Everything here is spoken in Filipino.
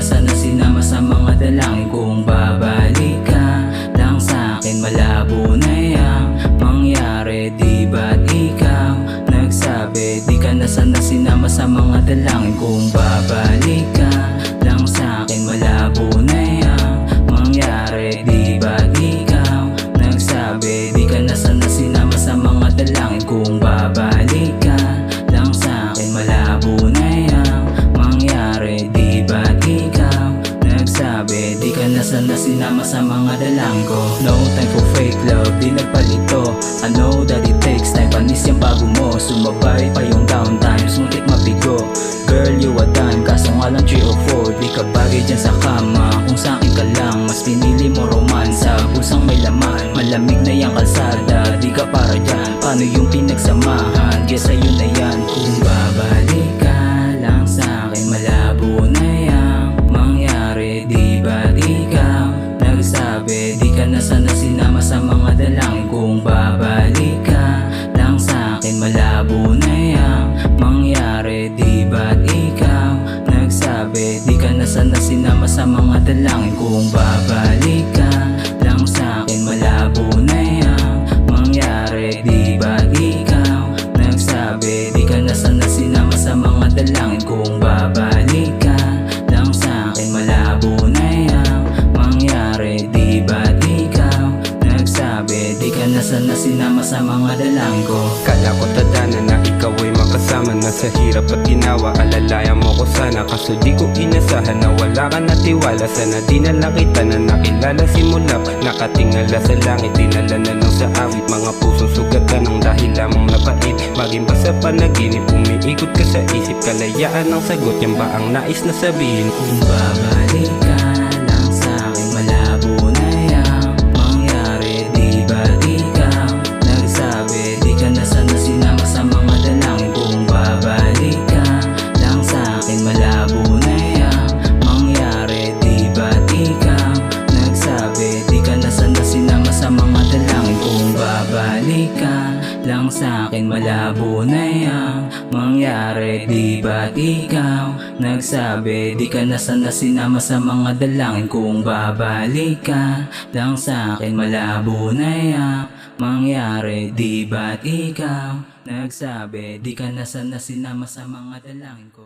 sana sinama sa mga dalangin. Kung babalik ka lang sa'kin, malabo na yang mangyari. Di ba't ikaw nagsabi di ka na sana sinama sa mga dalangin? Kung babalik ka lang sa'kin, malabo na yang mangyari. Di ba't ikaw nagsabi di ka na sana sinama sa mga dalangin? Kung babalik ka lang sa'kin, malabo na yang mangyari. Di ba't ikaw nagsabi di ka na sana sinama sa mga dalangin ko? No time for fake love, di nagpalito. I know that it takes time, panis yung bago mo. Sumabay pa yung down times, muntik mabigo. Girl, you a dime, kaso nga lang 3 o 4. Di ka bagay dyan sa kama, kung sa'kin ka lang. Mas pinili mo romansa, pusang may laman. Malamig na yung kalsada, di ka para dyan. Paano yung pinagsamahan, guess sa'yo na yan. Kung babalik ka lang sa'kin, malabo na yang mangyari. Di ba't ikaw nagsabi di ka na sana sinama sa mga dalangin? Kung babalik ka lang sa'kin, malabo na yang mangyari. Di ba't ikaw nagsabi di ka na sana sinama sa mga dalangin? Kung babalik ka lang sa'kin, malabo na yang mangyari. Di ba't ikaw nagsabi di ka na sana sinama sa mga dalangin? Kung babalik ka lang sa'kin, malabo na yang mangyari. Di ba't ikaw nagsabi di ka na sana sinama sa mga dalangin ko? Kala ko tadhana na ikaw ay makasama na sa hirap at ginawa. Alalayan mo ko sana, kaso di ko inasahan na wala ka na tiwala. Sana di na lang kita na nakilala simula pa. Nakatingala sa langit, dinala na lang sa awit. Mga pusong sugatan ng dahil lamang napait. Maging ba sa panaginip, umiikot ka sa isip. Kalayaan ang sagot, yan ba ang nais na sabihin? Kung babalik ka lang sa'kin, malabo na yang mangyari. Di ba't ikaw nagsabi di ka na sana sinama sa mga dalangin? Kung babalik ka lang sa'kin, malabo na yang mangyari. Di ba't ikaw nagsabi di ka na sana sinama sa mga dalangin? Kung babalik ka lang sa'kin, malabo na yang mangyari. Di ba't ikaw nagsabi di ka na sana sinama sa mga dalangin? Kung babalik ka lang sa'kin, malabo na yang mangyari. Di ba't ikaw nagsabi di ka na sana sinama sa mga dalangin ko?